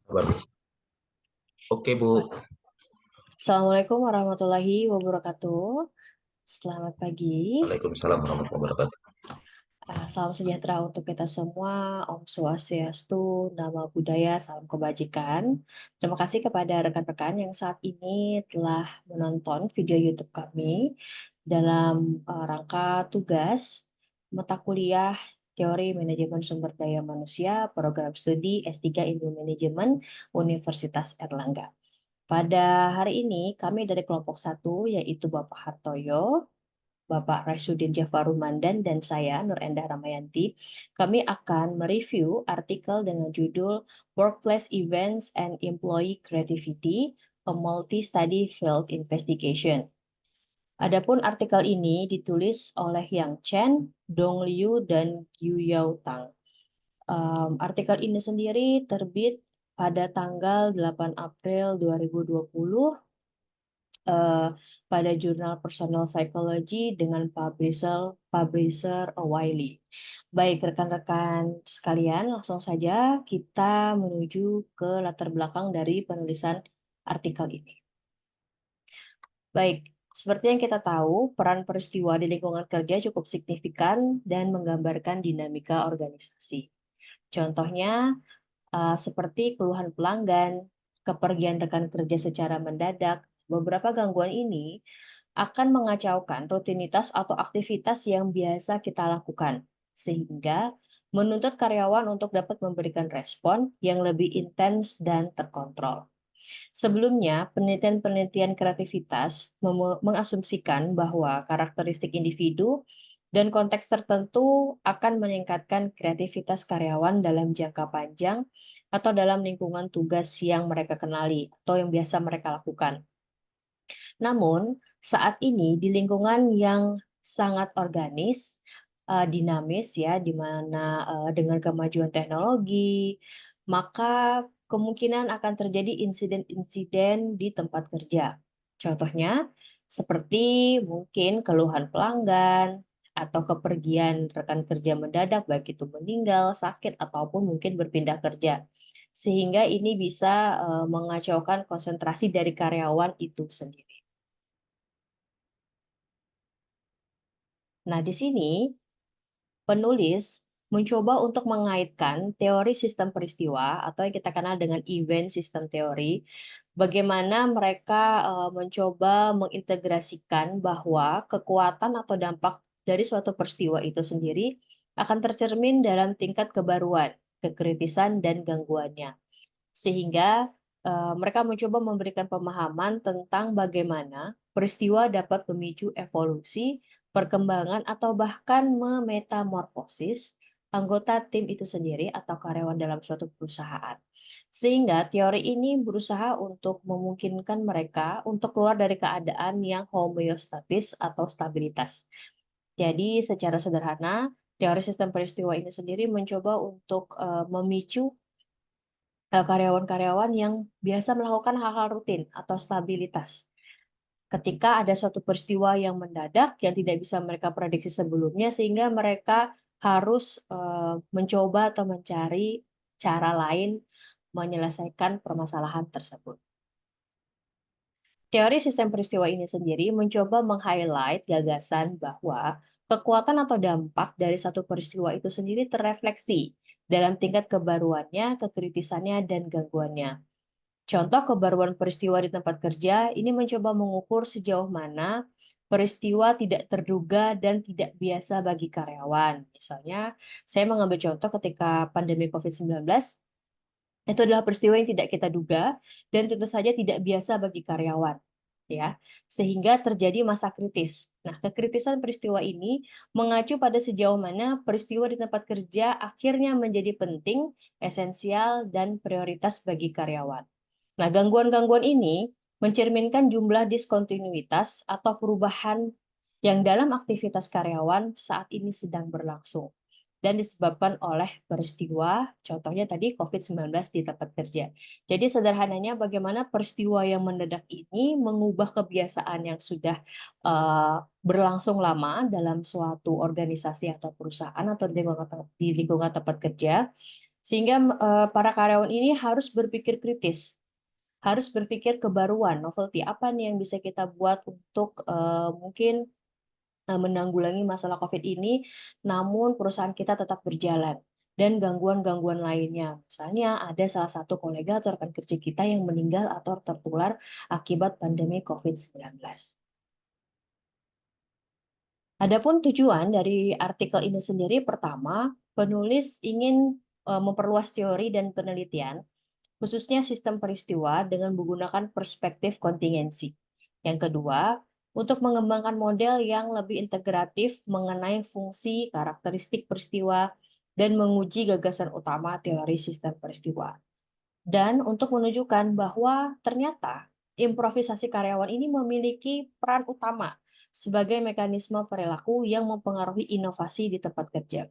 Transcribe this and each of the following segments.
Baru. Oke, Bu. Assalamualaikum warahmatullahi wabarakatuh. Selamat pagi. Waalaikumsalam warahmatullahi wabarakatuh. Salam sejahtera untuk kita semua. Om Swastiastu, Namo Buddhaya, salam kebajikan. Terima kasih kepada rekan-rekan yang saat ini telah menonton video YouTube kami dalam rangka tugas mata kuliah Teori Manajemen Sumber Daya Manusia, Program Studi S3 Ilmu Manajemen Universitas Erlangga. Pada hari ini, kami dari kelompok 1, yaitu Bapak Hartoyo, Bapak Raisudin Jafarul Mandan, dan saya, Nur Endah Ramayanti, kami akan mereview artikel dengan judul Workplace Events and Employee Creativity, a Multi-Study Field Investigation. Adapun artikel ini ditulis oleh Yang Chen, Dong Liu, dan Yu Yao Tang. Artikel ini sendiri terbit pada tanggal 8 April 2020 pada jurnal Personal Psychology dengan publisher Wiley. Baik, rekan-rekan sekalian, langsung saja kita menuju ke latar belakang dari penulisan artikel ini. Baik, seperti yang kita tahu, peran peristiwa di lingkungan kerja cukup signifikan dan menggambarkan dinamika organisasi. Contohnya, seperti keluhan pelanggan, kepergian rekan kerja secara mendadak. Beberapa gangguan ini akan mengacaukan rutinitas atau aktivitas yang biasa kita lakukan, sehingga menuntut karyawan untuk dapat memberikan respon yang lebih intens dan terkontrol. Sebelumnya, penelitian-penelitian kreativitas mengasumsikan bahwa karakteristik individu dan konteks tertentu akan meningkatkan kreativitas karyawan dalam jangka panjang atau dalam lingkungan tugas yang mereka kenali atau yang biasa mereka lakukan. Namun, saat ini di lingkungan yang sangat organis, dinamis ya, di mana dengan kemajuan teknologi, maka kemungkinan akan terjadi insiden-insiden di tempat kerja. Contohnya, seperti mungkin keluhan pelanggan atau kepergian rekan kerja mendadak, baik itu meninggal, sakit, ataupun mungkin berpindah kerja. Sehingga ini bisa mengacaukan konsentrasi dari karyawan itu sendiri. Nah, di sini penulis mencoba untuk mengaitkan teori sistem peristiwa atau yang kita kenal dengan event system theory, bagaimana mereka mencoba mengintegrasikan bahwa kekuatan atau dampak dari suatu peristiwa itu sendiri akan tercermin dalam tingkat kebaruan, kekritisan, dan gangguannya. Sehingga mereka mencoba memberikan pemahaman tentang bagaimana peristiwa dapat memicu evolusi, perkembangan, atau bahkan memetamorfosis anggota tim itu sendiri atau karyawan dalam suatu perusahaan. Sehingga teori ini berusaha untuk memungkinkan mereka untuk keluar dari keadaan yang homeostatis atau stabilitas. Jadi secara sederhana, teori sistem peristiwa ini sendiri mencoba untuk memicu karyawan-karyawan yang biasa melakukan hal-hal rutin atau stabilitas. Ketika ada suatu peristiwa yang mendadak yang tidak bisa mereka prediksi sebelumnya, sehingga mereka harus mencoba atau mencari cara lain menyelesaikan permasalahan tersebut. Teori sistem peristiwa ini sendiri mencoba meng-highlight gagasan bahwa kekuatan atau dampak dari satu peristiwa itu sendiri terrefleksi dalam tingkat kebaruannya, kekritisannya, dan gangguannya. Contoh kebaruan peristiwa di tempat kerja ini mencoba mengukur sejauh mana peristiwa tidak terduga dan tidak biasa bagi karyawan. Misalnya, saya mengambil contoh ketika pandemi COVID-19, itu adalah peristiwa yang tidak kita duga dan tentu saja tidak biasa bagi karyawan, ya, sehingga terjadi masa kritis. Nah, kekritisan peristiwa ini mengacu pada sejauh mana peristiwa di tempat kerja akhirnya menjadi penting, esensial, dan prioritas bagi karyawan. Nah, gangguan-gangguan ini mencerminkan jumlah diskontinuitas atau perubahan yang dalam aktivitas karyawan saat ini sedang berlangsung dan disebabkan oleh peristiwa, contohnya tadi COVID-19 di tempat kerja. Jadi sederhananya bagaimana peristiwa yang mendadak ini mengubah kebiasaan yang sudah berlangsung lama dalam suatu organisasi atau perusahaan atau di lingkungan tempat kerja, Sehingga para karyawan ini harus berpikir kritis, harus berpikir kebaruan, novelty, apa nih yang bisa kita buat untuk mungkin menanggulangi masalah COVID ini, namun perusahaan kita tetap berjalan. Dan gangguan-gangguan lainnya. Misalnya ada salah satu kolega atau rekan kerja kita yang meninggal atau tertular akibat pandemi COVID-19. Adapun tujuan dari artikel ini sendiri, pertama, penulis ingin memperluas teori dan penelitian, khususnya sistem peristiwa dengan menggunakan perspektif kontingensi. Yang kedua, untuk mengembangkan model yang lebih integratif mengenai fungsi, karakteristik peristiwa, dan menguji gagasan utama teori sistem peristiwa. Dan untuk menunjukkan bahwa ternyata improvisasi karyawan ini memiliki peran utama sebagai mekanisme perilaku yang mempengaruhi inovasi di tempat kerja.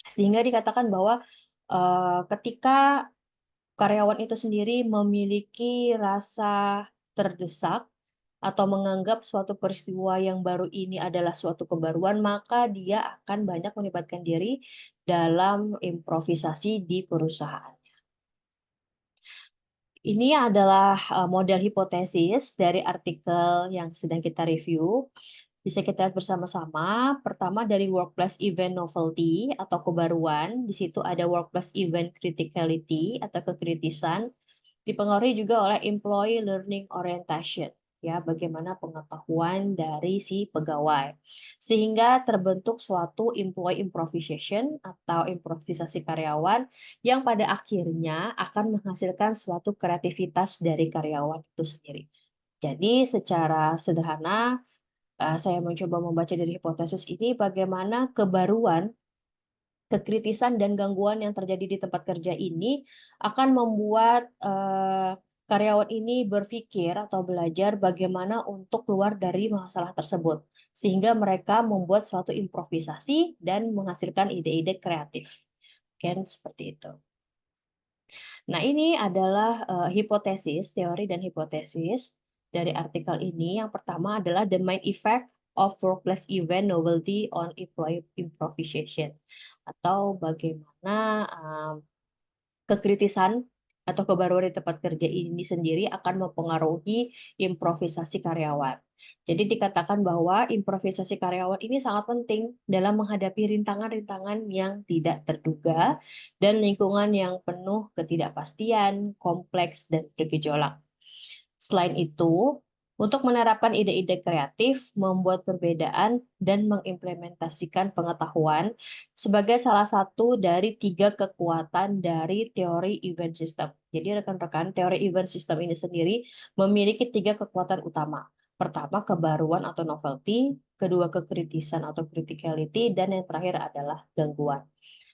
Sehingga dikatakan bahwa ketika karyawan itu sendiri memiliki rasa terdesak atau menganggap suatu peristiwa yang baru ini adalah suatu kebaruan, maka dia akan banyak melibatkan diri dalam improvisasi di perusahaan. Ini adalah model hipotesis dari artikel yang sedang kita review. Bisa kita lihat bersama-sama. Pertama dari workplace event novelty atau kebaruan. Di situ ada workplace event criticality atau kekritisan. Dipengaruhi juga oleh employee learning orientation, ya, bagaimana pengetahuan dari si pegawai. Sehingga terbentuk suatu employee improvisation atau improvisasi karyawan yang pada akhirnya akan menghasilkan suatu kreativitas dari karyawan itu sendiri. Jadi secara sederhana saya mencoba membaca dari hipotesis ini bagaimana kebaruan, kekritisan dan gangguan yang terjadi di tempat kerja ini akan membuat karyawan ini berpikir atau belajar bagaimana untuk keluar dari masalah tersebut, sehingga mereka membuat suatu improvisasi dan menghasilkan ide-ide kreatif. Kan seperti itu. Nah, ini adalah hipotesis, teori dan hipotesis dari artikel ini. Yang pertama adalah the main effect of workplace event novelty on employee improvisation, atau bagaimana kekritisan atau kebaruan di tempat kerja ini sendiri akan mempengaruhi improvisasi karyawan. Jadi dikatakan bahwa improvisasi karyawan ini sangat penting dalam menghadapi rintangan-rintangan yang tidak terduga dan lingkungan yang penuh ketidakpastian, kompleks, dan bergejolak. Selain itu, untuk menerapkan ide-ide kreatif, membuat perbedaan, dan mengimplementasikan pengetahuan sebagai salah satu dari 3 kekuatan dari teori event system. Jadi rekan-rekan, teori event system ini sendiri memiliki 3 kekuatan utama. Pertama, kebaruan atau novelty, kedua, kekritisan atau criticality, dan yang terakhir adalah gangguan.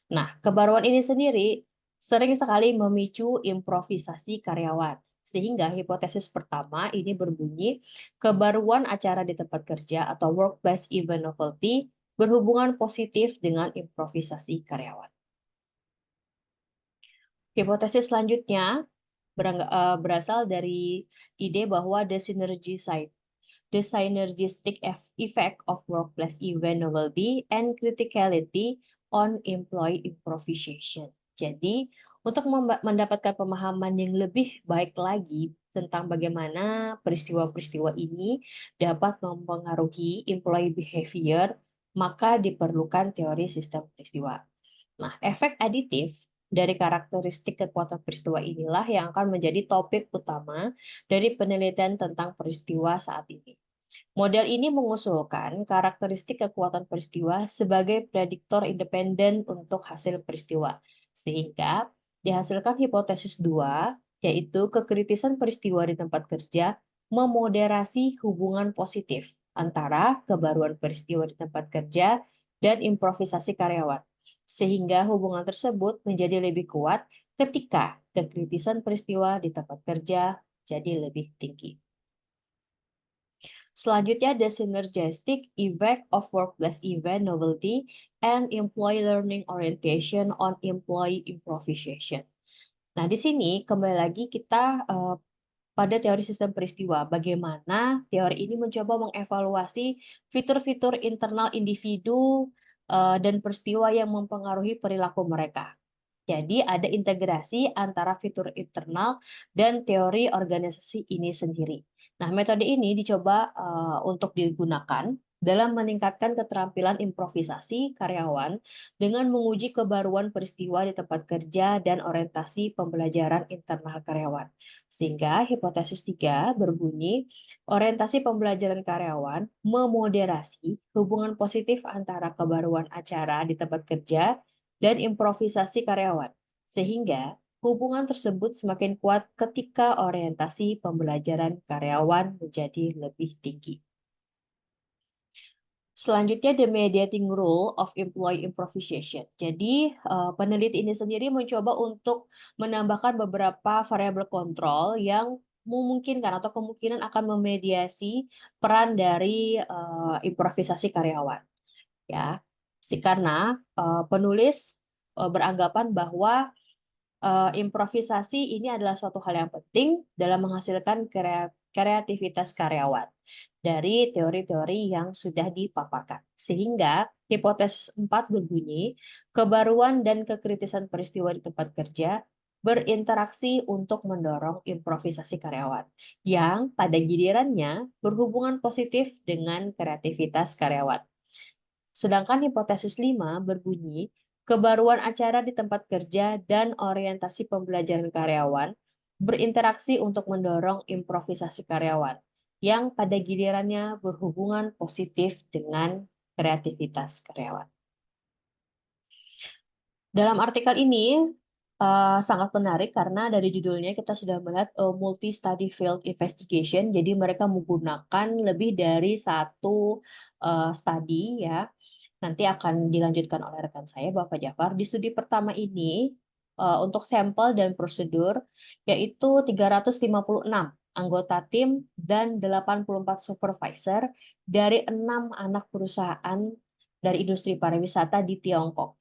Nah, kebaruan ini sendiri sering sekali memicu improvisasi karyawan. Sehingga hipotesis pertama ini berbunyi, kebaruan acara di tempat kerja atau workplace event novelty berhubungan positif dengan improvisasi karyawan. Hipotesis selanjutnya berasal dari ide bahwa the synergistic effect of workplace event novelty and criticality on employee improvisation. Jadi, untuk mendapatkan pemahaman yang lebih baik lagi tentang bagaimana peristiwa-peristiwa ini dapat mempengaruhi employee behavior, maka diperlukan teori sistem peristiwa. Nah, efek aditif dari karakteristik kekuatan peristiwa inilah yang akan menjadi topik utama dari penelitian tentang peristiwa saat ini. Model ini mengusulkan karakteristik kekuatan peristiwa sebagai prediktor independen untuk hasil peristiwa, sehingga dihasilkan hipotesis 2, yaitu kekritisan peristiwa di tempat kerja memoderasi hubungan positif antara kebaruan peristiwa di tempat kerja dan improvisasi karyawan, sehingga hubungan tersebut menjadi lebih kuat ketika kekritisan peristiwa di tempat kerja jadi lebih tinggi. Selanjutnya, the synergistic effect of workplace event novelty and employee learning orientation on employee improvisation. Nah, di sini kembali lagi kita pada teori sistem peristiwa. Bagaimana teori ini mencoba mengevaluasi fitur-fitur internal individu dan peristiwa yang mempengaruhi perilaku mereka. Jadi ada integrasi antara fitur internal dan teori organisasi ini sendiri. Nah, metode ini dicoba untuk digunakan dalam meningkatkan keterampilan improvisasi karyawan dengan menguji kebaruan peristiwa di tempat kerja dan orientasi pembelajaran internal karyawan. Sehingga hipotesis 3 berbunyi, orientasi pembelajaran karyawan memoderasi hubungan positif antara kebaruan acara di tempat kerja dan improvisasi karyawan, sehingga hubungan tersebut semakin kuat ketika orientasi pembelajaran karyawan menjadi lebih tinggi. Selanjutnya, the mediating role of employee improvisation. Jadi, peneliti ini sendiri mencoba untuk menambahkan beberapa variabel kontrol yang memungkinkan atau kemungkinan akan memediasi peran dari improvisasi karyawan. Ya, karena penulis beranggapan bahwa improvisasi ini adalah suatu hal yang penting dalam menghasilkan kreativitas karyawan dari teori-teori yang sudah dipaparkan. Sehingga hipotesis 4 berbunyi, kebaruan dan kekritisan peristiwa di tempat kerja berinteraksi untuk mendorong improvisasi karyawan, yang pada gilirannya berhubungan positif dengan kreativitas karyawan. Sedangkan hipotesis 5 berbunyi, kebaruan acara di tempat kerja dan orientasi pembelajaran karyawan berinteraksi untuk mendorong improvisasi karyawan, yang pada gilirannya berhubungan positif dengan kreativitas karyawan. Dalam artikel ini sangat menarik karena dari judulnya kita sudah melihat multi-study field investigation, jadi mereka menggunakan lebih dari satu studi ya. Nanti akan dilanjutkan oleh rekan saya, Bapak Jafar. Di studi pertama ini, untuk sampel dan prosedur, yaitu 356 anggota tim dan 84 supervisor dari 6 anak perusahaan dari industri pariwisata di Tiongkok.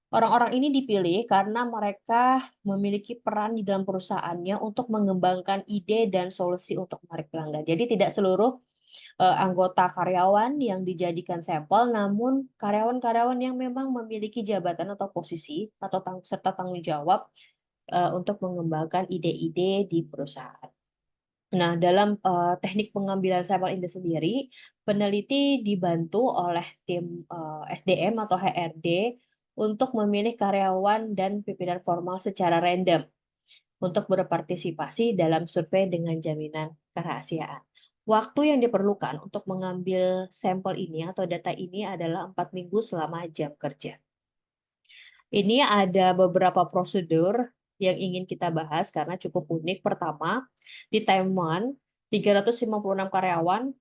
Orang-orang ini dipilih karena mereka memiliki peran di dalam perusahaannya untuk mengembangkan ide dan solusi untuk menarik pelanggan. Jadi tidak seluruh anggota karyawan yang dijadikan sampel, namun karyawan-karyawan yang memang memiliki jabatan atau posisi atau serta tanggung jawab untuk mengembangkan ide-ide di perusahaan. Nah, dalam teknik pengambilan sampel ini sendiri, peneliti dibantu oleh tim SDM atau HRD untuk memilih karyawan dan pimpinan formal secara random untuk berpartisipasi dalam survei dengan jaminan kerahasiaan. Waktu yang diperlukan untuk mengambil sampel ini atau data ini adalah 4 minggu selama jam kerja. Ini ada beberapa prosedur yang ingin kita bahas karena cukup unik. Pertama, di Taiwan, 356 karyawan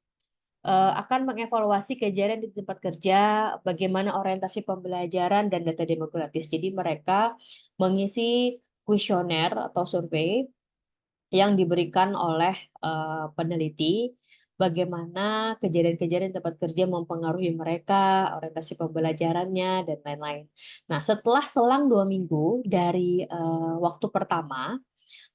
akan mengevaluasi kejadian di tempat kerja, bagaimana orientasi pembelajaran dan data demografis. Jadi mereka mengisi kuesioner atau survei yang diberikan oleh peneliti, bagaimana kejadian-kejadian di tempat kerja mempengaruhi mereka, orientasi pembelajarannya, dan lain-lain. Nah, setelah selang 2 minggu dari waktu pertama,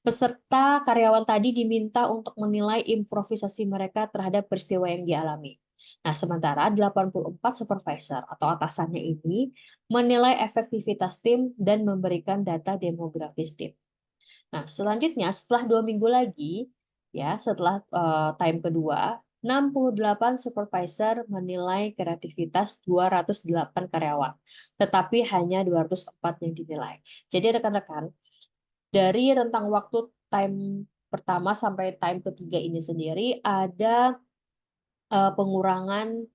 peserta karyawan tadi diminta untuk menilai improvisasi mereka terhadap peristiwa yang dialami. Nah, sementara 84 supervisor atau atasannya ini menilai efektivitas tim dan memberikan data demografis tim. Nah, selanjutnya setelah 2 minggu lagi, ya setelah time kedua, 68 supervisor menilai kreativitas 208 karyawan, tetapi hanya 204 yang dinilai. Jadi rekan-rekan, dari rentang waktu time pertama sampai time ketiga ini sendiri ada pengurangan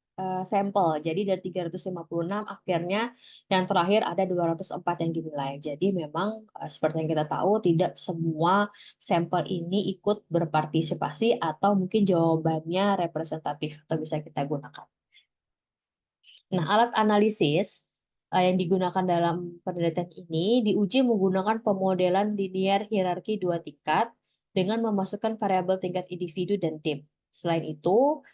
sampel. Jadi dari 356 akhirnya yang terakhir ada 204 yang dinilai. Jadi memang seperti yang kita tahu tidak semua sampel ini ikut berpartisipasi atau mungkin jawabannya representatif atau bisa kita gunakan. Nah, alat analisis yang digunakan dalam penelitian ini diuji menggunakan pemodelan linear hierarki 2 tingkat dengan memasukkan variabel tingkat individu dan tim. Selain itu,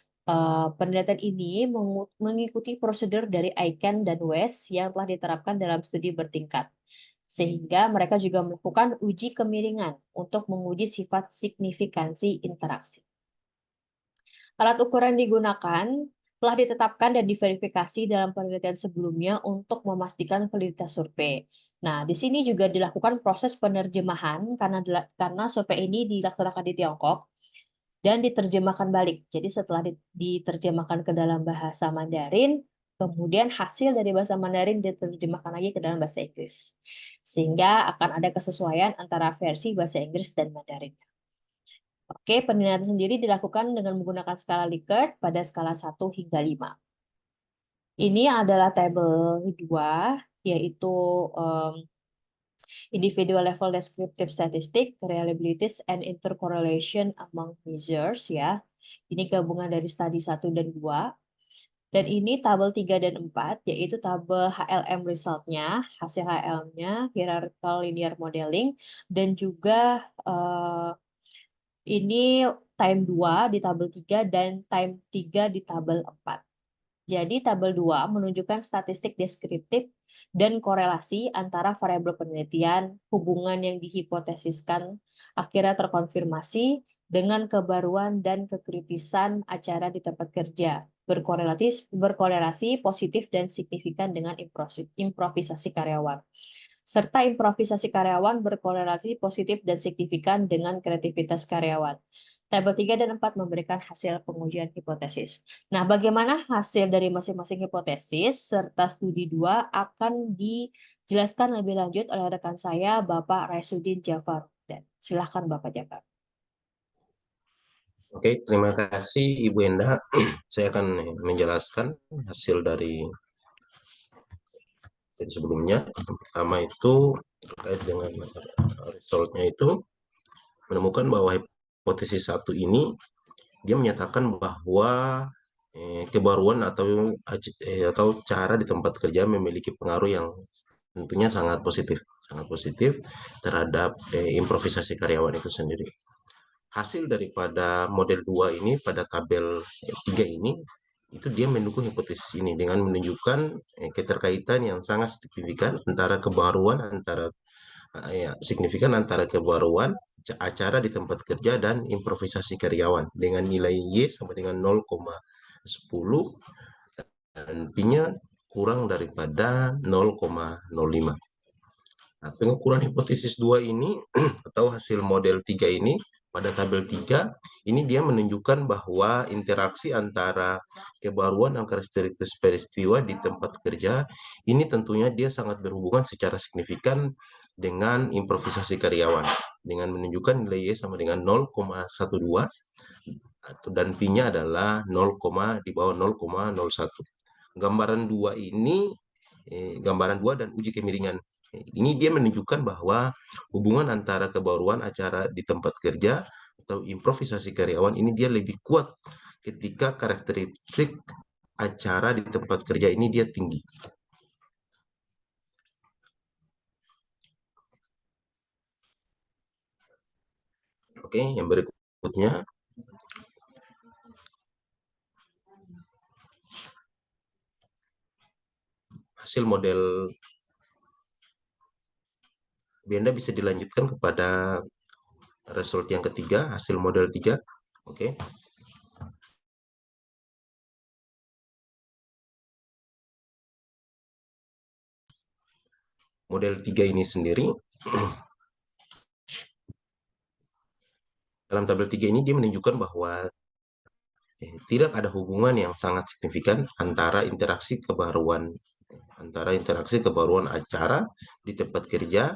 penelitian ini mengikuti prosedur dari Aiken dan West yang telah diterapkan dalam studi bertingkat. Sehingga mereka juga melakukan uji kemiringan untuk menguji sifat signifikansi interaksi. Alat ukuran digunakan telah ditetapkan dan diverifikasi dalam penelitian sebelumnya untuk memastikan validitas survei. Nah, di sini juga dilakukan proses penerjemahan karena survei ini dilaksanakan di Tiongkok dan diterjemahkan balik. Jadi setelah diterjemahkan ke dalam bahasa Mandarin, kemudian hasil dari bahasa Mandarin diterjemahkan lagi ke dalam bahasa Inggris. Sehingga akan ada kesesuaian antara versi bahasa Inggris dan Mandarin. Oke, penilaian sendiri dilakukan dengan menggunakan skala Likert pada skala 1 hingga 5. Ini adalah tabel 2, yaitu individual level descriptive statistic, reliabilities, and intercorrelation among measures, ya. Ini gabungan dari studi 1 dan 2. Dan ini tabel 3 dan 4, yaitu tabel HLM result-nya, hasil HLM-nya, hierarchical linear modeling, dan juga ini time 2 di tabel 3 dan time 3 di tabel 4. Jadi tabel 2 menunjukkan statistik deskriptif dan korelasi antara variabel penelitian, hubungan yang dihipotesiskan akhirnya terkonfirmasi dengan kebaruan dan kekritisan acara di tempat kerja, berkorelasi positif dan signifikan dengan improvisasi karyawan. Serta improvisasi karyawan berkorelasi positif dan signifikan dengan kreativitas karyawan. Tabel 3 dan 4 memberikan hasil pengujian hipotesis. Nah, bagaimana hasil dari masing-masing hipotesis serta studi 2 akan dijelaskan lebih lanjut oleh rekan saya, Bapak Raisuddin Jafar. Silakan Bapak Jafar. Oke, terima kasih Ibu Enda. Saya akan menjelaskan hasil dari sebelumnya. Yang pertama itu terkait dengan resultnya itu menemukan bahwa hipotesis 1 ini dia menyatakan bahwa kebaruan atau cara di tempat kerja memiliki pengaruh yang tentunya sangat positif terhadap improvisasi karyawan itu sendiri. Hasil daripada model 2 ini pada tabel 3 ini itu dia mendukung hipotesis ini dengan menunjukkan keterkaitan yang sangat signifikan antara kebaruan acara di tempat kerja dan improvisasi karyawan dengan nilai Y sama dengan 0,10 dan P-nya kurang daripada 0,05. Nah, pengukuran hipotesis 2 ini atau hasil model 3 ini pada tabel 3 ini dia menunjukkan bahwa interaksi antara kebaruan dan karakteristik peristiwa di tempat kerja ini tentunya dia sangat berhubungan secara signifikan dengan improvisasi karyawan dengan menunjukkan nilai Y sama dengan 0,12 dan P-nya adalah 0, di bawah 0,01. Gambaran 2 ini gambaran 2 dan uji kemiringan ini dia menunjukkan bahwa hubungan antara kebaruan acara di tempat kerja atau improvisasi karyawan ini dia lebih kuat ketika karakteristik acara di tempat kerja ini dia tinggi. Oke, yang berikutnya hasil model Benda bisa dilanjutkan kepada result yang ketiga, hasil model 3. Oke. Model 3 ini sendiri dalam tabel 3 ini dia menunjukkan bahwa tidak ada hubungan yang sangat signifikan antara interaksi kebaruan acara di tempat kerja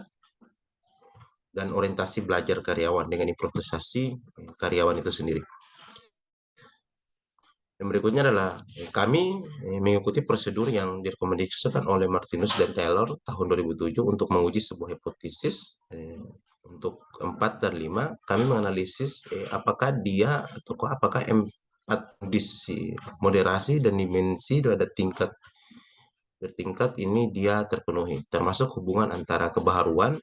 dan orientasi belajar karyawan dengan improvisasi karyawan itu sendiri. Yang berikutnya adalah kami mengikuti prosedur yang direkomendasikan oleh Martinus dan Taylor tahun 2007 untuk menguji sebuah hipotesis. Untuk 4 dan 5, kami menganalisis apakah empat kondisi moderasi dan dimensi pada tingkat bertingkat ini dia terpenuhi, termasuk hubungan antara kebaruan,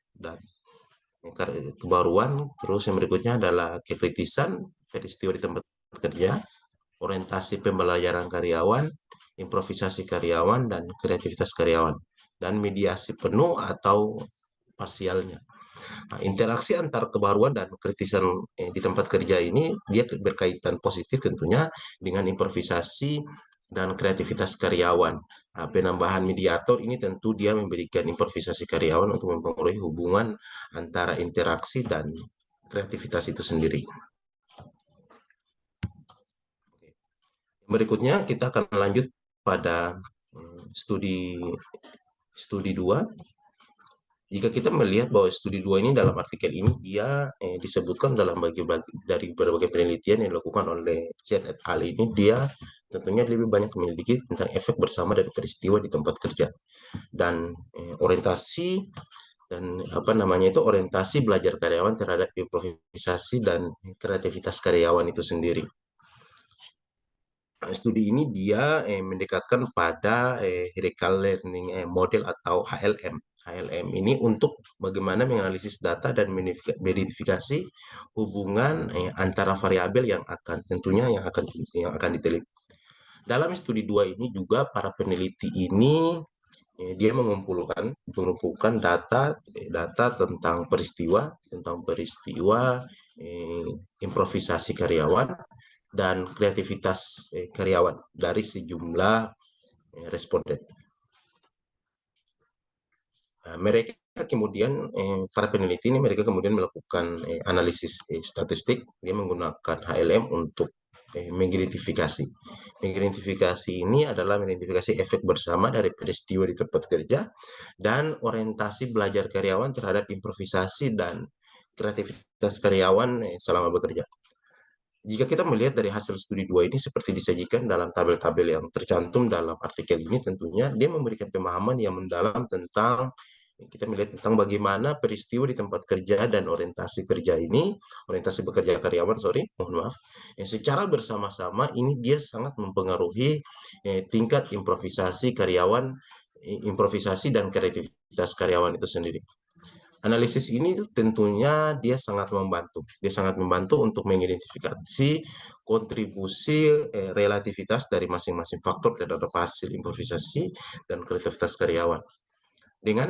terus yang berikutnya adalah kekritisan peristiwa di tempat kerja, orientasi pembelajaran karyawan, improvisasi karyawan, dan kreativitas karyawan, dan mediasi penuh atau parsialnya. Nah, interaksi antar kebaruan dan kritisan di tempat kerja ini dia berkaitan positif tentunya dengan improvisasi dan kreativitas karyawan. Nah, penambahan mediator ini tentu dia memberikan improvisasi karyawan untuk mempengaruhi hubungan antara interaksi dan kreativitas itu sendiri. Berikutnya kita akan lanjut pada studi 2. Jika kita melihat bahwa studi 2 ini dalam artikel ini dia disebutkan dalam dari berbagai penelitian yang dilakukan oleh Chen et al. Ini dia tentunya lebih banyak memiliki tentang efek bersama dari peristiwa di tempat kerja dan orientasi dan orientasi belajar karyawan terhadap improvisasi dan kreativitas karyawan itu sendiri. Studi ini dia mendekatkan pada hierarchical learning model atau HLM. HLM ini untuk bagaimana menganalisis data dan verifikasi hubungan antara variabel yang akan diteliti. Dalam studi 2 ini juga para peneliti ini dia mengumpulkan data tentang peristiwa improvisasi karyawan dan kreativitas karyawan dari sejumlah responden. Mereka kemudian para peneliti ini kemudian melakukan analisis statistik. Dia menggunakan HLM untuk mengidentifikasi. Mengidentifikasi ini adalah mengidentifikasi efek bersama dari peristiwa di tempat kerja dan orientasi belajar karyawan terhadap improvisasi dan kreativitas karyawan selama bekerja. Jika kita melihat dari hasil studi 2 ini seperti disajikan dalam tabel-tabel yang tercantum dalam artikel ini, tentunya dia memberikan pemahaman yang mendalam tentang kita melihat tentang bagaimana peristiwa di tempat kerja dan orientasi bekerja karyawan, mohon maaf, secara bersama-sama ini dia sangat mempengaruhi tingkat improvisasi dan kreativitas karyawan itu sendiri. Analisis ini tentunya dia sangat membantu untuk mengidentifikasi kontribusi relativitas dari masing-masing faktor terhadap hasil improvisasi dan kreativitas karyawan. Dengan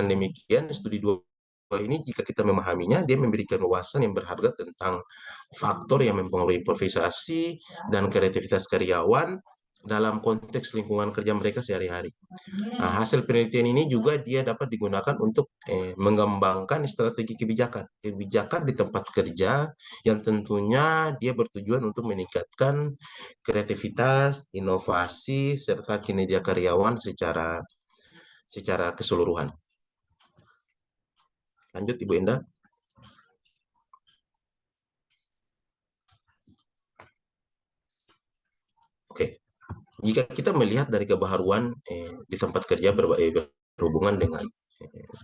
demikian, studi 2 ini jika kita memahaminya, dia memberikan wawasan yang berharga tentang faktor yang mempengaruhi improvisasi dan kreativitas karyawan dalam konteks lingkungan kerja mereka sehari-hari. Nah, hasil penelitian ini juga dia dapat digunakan untuk mengembangkan strategi kebijakan di tempat kerja yang tentunya dia bertujuan untuk meningkatkan kreativitas, inovasi, serta kinerja karyawan secara keseluruhan. Lanjut, Ibu Endah. Oke. Jika kita melihat dari kebaharuan di tempat kerja berhubungan dengan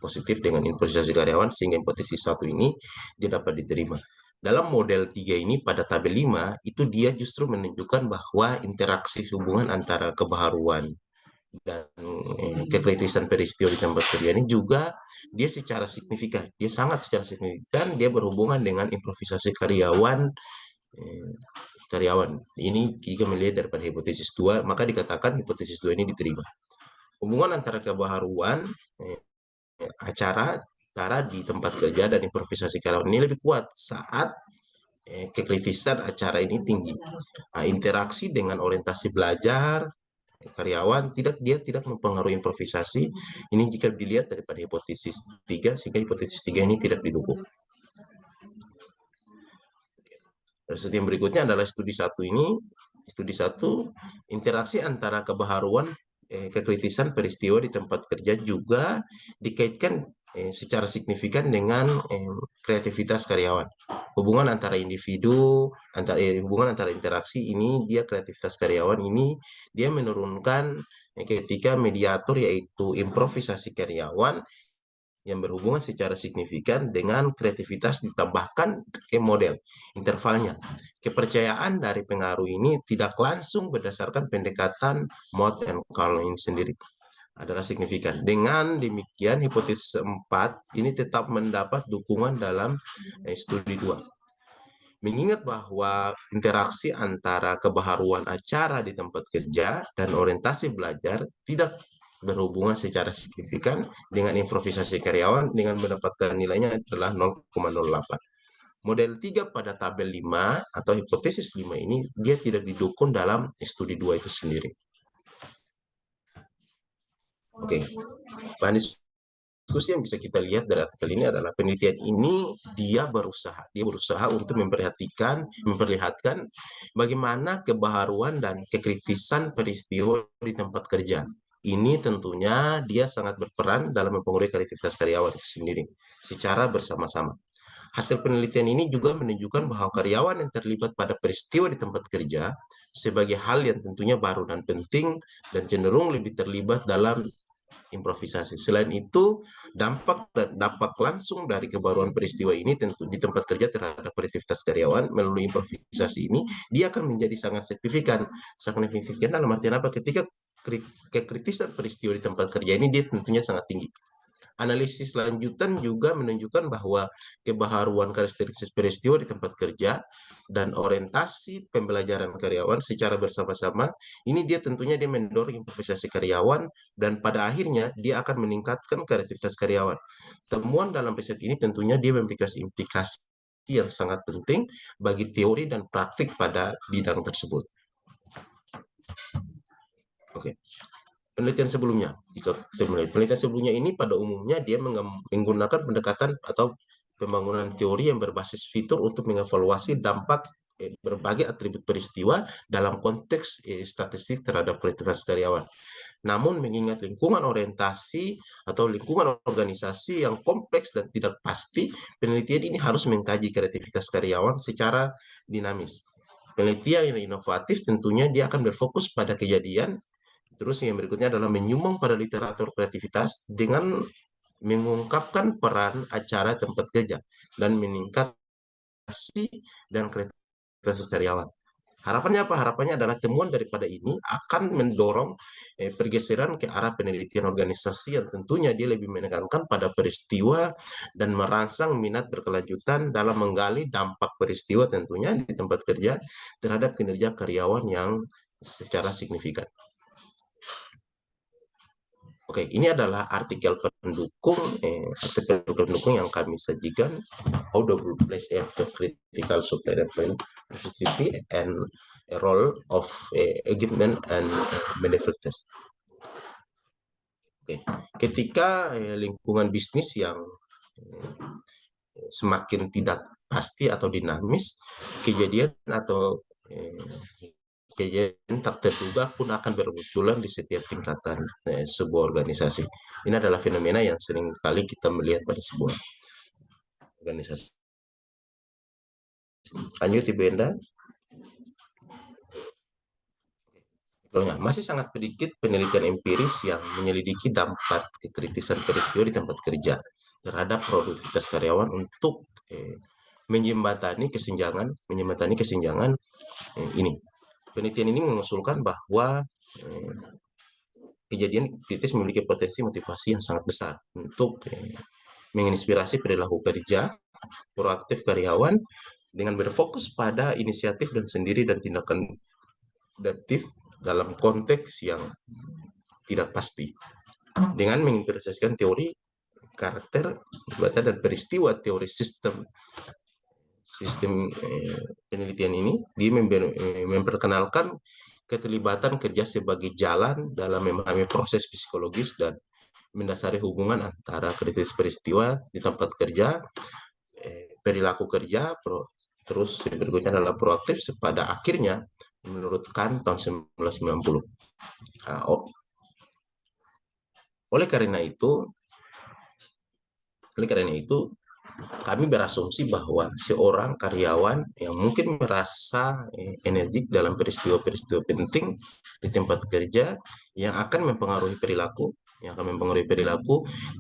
positif dengan improvisasi karyawan, sehingga hipotesis 1 ini dia dapat diterima. Dalam model 3 ini pada tabel 5 itu dia justru menunjukkan bahwa interaksi hubungan antara kebaharuan dan kekritisan peristiwa di tempat kerja ini juga dia sangat signifikan dia berhubungan dengan improvisasi karyawan. Ini jika melihat daripada hipotesis 2, maka dikatakan hipotesis 2 ini diterima. Hubungan antara kebaharuan cara di tempat kerja dan improvisasi karyawan ini lebih kuat saat kekritisan acara ini tinggi. Interaksi dengan orientasi belajar karyawan tidak mempengaruhi improvisasi. Ini jika dilihat daripada hipotesis 3, sehingga hipotesis 3 ini tidak didukung. Studi yang berikutnya adalah studi 1 ini. Studi 1, interaksi antara kebaharuan kekritisan peristiwa di tempat kerja juga dikaitkan secara signifikan dengan kreativitas karyawan. Hubungan antara interaksi ini kreativitas karyawan ini dia menurunkan ketika mediator yaitu improvisasi karyawan yang berhubungan secara signifikan dengan kreativitas ditambahkan ke model intervalnya. Kepercayaan dari pengaruh ini tidak langsung berdasarkan pendekatan Mott and Carl ini sendiri adalah signifikan. Dengan demikian, hipotesis 4 ini tetap mendapat dukungan dalam studi 2. Mengingat bahwa interaksi antara kebaharuan acara di tempat kerja dan orientasi belajar tidak berhubungan secara signifikan dengan improvisasi karyawan dengan mendapatkan nilainya adalah 0,08. Model 3 pada tabel 5 atau hipotesis 5 ini dia tidak didukung dalam studi 2 itu sendiri. Oke, bahan diskusi yang bisa kita lihat dari artikel ini adalah penelitian ini dia berusaha untuk memperlihatkan bagaimana kebaharuan dan kekritisan peristiwa di tempat kerja. Ini tentunya dia sangat berperan dalam mempengaruhi kreativitas karyawan itu sendiri secara bersama-sama. Hasil penelitian ini juga menunjukkan bahwa karyawan yang terlibat pada peristiwa di tempat kerja sebagai hal yang tentunya baru dan penting dan cenderung lebih terlibat dalam improvisasi. Selain itu, dampak langsung dari kebaruan peristiwa ini tentu di tempat kerja terhadap kreativitas karyawan melalui improvisasi ini, dia akan menjadi sangat signifikan. Sangat signifikan dalam artian apa? Ketika kekritisan peristiwa di tempat kerja ini dia tentunya sangat tinggi. Analisis lanjutan juga menunjukkan bahwa kebaharuan karakteristik peristiwa di tempat kerja dan orientasi pembelajaran karyawan secara bersama-sama, ini dia tentunya dia mendorong improvisasi karyawan dan pada akhirnya dia akan meningkatkan kreativitas karyawan. Temuan dalam riset ini tentunya dia memberikan implikasi yang sangat penting bagi teori dan praktik pada bidang tersebut. Oke. Penelitian sebelumnya, jika kita mulai penelitian sebelumnya ini pada umumnya dia menggunakan pendekatan atau pembangunan teori yang berbasis fitur untuk mengevaluasi dampak berbagai atribut peristiwa dalam konteks statistik terhadap kreativitas karyawan. Namun mengingat lingkungan orientasi atau lingkungan organisasi yang kompleks dan tidak pasti, penelitian ini harus mengkaji kreativitas karyawan secara dinamis. Penelitian yang inovatif tentunya dia akan berfokus pada kejadian. Terus yang berikutnya adalah menyumbang pada literatur kreativitas dengan mengungkapkan peran acara tempat kerja dan meningkatkan dan kreativitas karyawan. Harapannya apa? Harapannya adalah temuan daripada ini akan mendorong pergeseran ke arah penelitian organisasi yang tentunya dia lebih menekankan pada peristiwa dan merangsang minat berkelanjutan dalam menggali dampak peristiwa tentunya di tempat kerja terhadap kinerja karyawan yang secara signifikan. Oke, ini adalah artikel pendukung yang kami sajikan. How the workplace after critical supply and and a role of agreement and manifestation. Oke, ketika lingkungan bisnis yang semakin tidak pasti atau dinamis, kejadian atau kejadian tak terduga pun akan bermunculan di setiap tingkatan sebuah organisasi. Ini adalah fenomena yang sering kali kita melihat pada sebuah organisasi. Lanjut, Ibu Enda. Masih sangat sedikit penelitian empiris yang menyelidiki dampak kekritisan peristiwa di tempat kerja terhadap produktivitas karyawan untuk menjembatani kesenjangan ini. Penelitian ini mengusulkan bahwa kejadian kritis memiliki potensi motivasi yang sangat besar untuk menginspirasi perilaku kerja proaktif karyawan dengan berfokus pada inisiatif dan sendiri dan tindakan adaptif dalam konteks yang tidak pasti. Dengan mengintegrasikan teori karakter, data dan peristiwa teori sistem penelitian ini, dia memperkenalkan keterlibatan kerja sebagai jalan dalam memahami proses psikologis dan mendasari hubungan antara kritis peristiwa di tempat kerja, perilaku kerja, terus berikutnya adalah proaktif pada akhirnya menurut Kant tahun 1990. Oleh karena itu kami berasumsi bahwa seorang karyawan yang mungkin merasa energik dalam peristiwa-peristiwa penting di tempat kerja yang akan mempengaruhi perilaku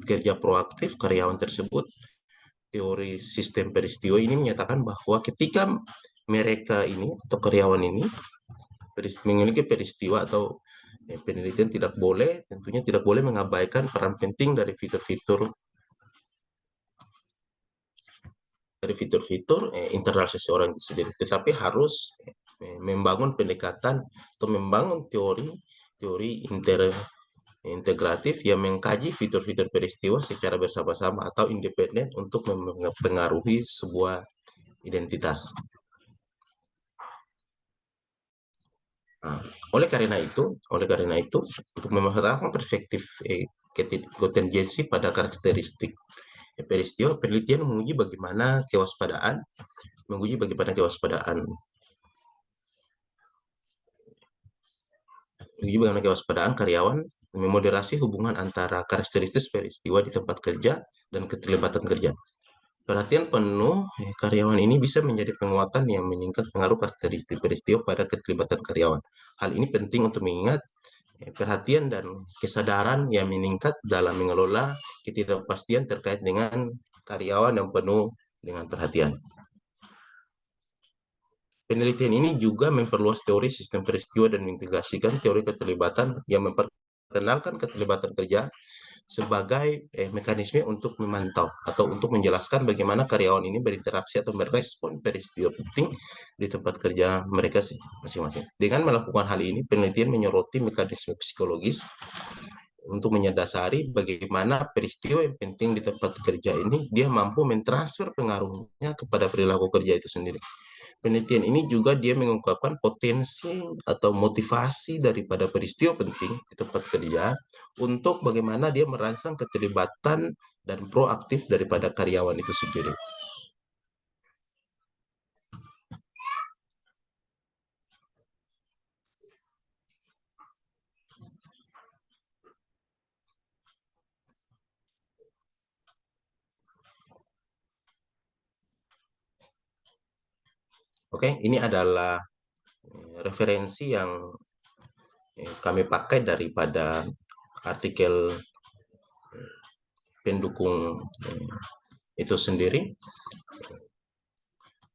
kerja proaktif karyawan tersebut. Teori sistem peristiwa ini menyatakan bahwa ketika mereka ini atau karyawan ini memiliki peristiwa atau penelitian tentunya tidak boleh mengabaikan peran penting dari fitur-fitur internal seseorang itu sendiri, tetapi harus membangun pendekatan atau membangun teori integratif yang mengkaji fitur-fitur peristiwa secara bersama-sama atau independen untuk mempengaruhi sebuah identitas. Nah, oleh karena itu, untuk memasukkan perspektif kontingensi pada karakteristik peristiwa, penelitian menguji bagaimana kewaspadaan karyawan memoderasi hubungan antara karakteristik peristiwa di tempat kerja dan keterlibatan kerja. Perhatian penuh karyawan ini bisa menjadi penguatan yang meningkat pengaruh karakteristik peristiwa pada keterlibatan karyawan. Hal ini penting untuk mengingat perhatian dan kesadaran yang meningkat dalam mengelola ketidakpastian terkait dengan karyawan yang penuh dengan perhatian. Penelitian ini juga memperluas teori sistem peristiwa dan mengintegrasikan teori keterlibatan yang memperkenalkan keterlibatan kerja sebagai mekanisme untuk memantau atau untuk menjelaskan bagaimana karyawan ini berinteraksi atau merespon peristiwa penting di tempat kerja mereka masing-masing. Dengan melakukan hal ini, penelitian menyoroti mekanisme psikologis untuk menyadari bagaimana peristiwa yang penting di tempat kerja ini dia mampu mentransfer pengaruhnya kepada perilaku kerja itu sendiri. Penelitian ini juga dia mengungkapkan potensi atau motivasi daripada peristiwa penting di tempat kerja untuk bagaimana dia merangsang keterlibatan dan proaktif daripada karyawan itu sendiri. Oke, ini adalah referensi yang kami pakai daripada artikel pendukung itu sendiri.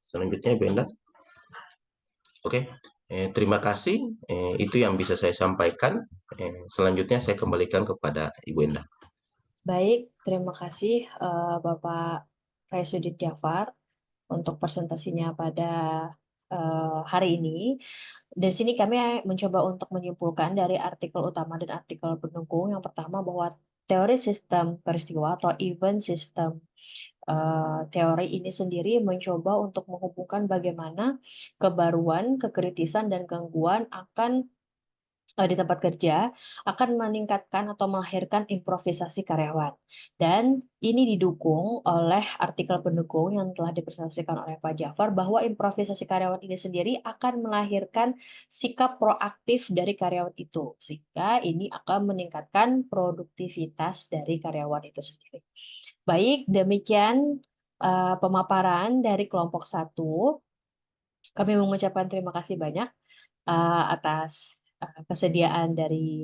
Selanjutnya, Benda. Oke, terima kasih. Itu yang bisa saya sampaikan. Selanjutnya saya kembalikan kepada Ibu Enda. Baik, terima kasih Bapak Raisudin Jafar untuk presentasinya pada hari ini. Di sini kami mencoba untuk menyimpulkan dari artikel utama dan artikel pendukung. Yang pertama bahwa teori sistem peristiwa atau event system teori ini sendiri mencoba untuk menghubungkan bagaimana kebaruan, kekritisan, dan gangguan akan di tempat kerja akan meningkatkan atau melahirkan improvisasi karyawan. Dan ini didukung oleh artikel pendukung yang telah dipresentasikan oleh Pak Jafar bahwa improvisasi karyawan ini sendiri akan melahirkan sikap proaktif dari karyawan itu, sehingga ini akan meningkatkan produktivitas dari karyawan itu sendiri. Baik, demikian pemaparan dari kelompok 1. Kami mengucapkan terima kasih banyak atas kesediaan dari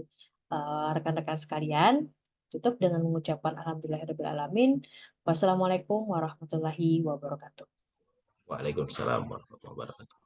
rekan-rekan sekalian. Tutup dengan mengucapkan alhamdulillahirrahmanirrahim. Wassalamualaikum warahmatullahi wabarakatuh. Waalaikumsalam warahmatullahi wabarakatuh.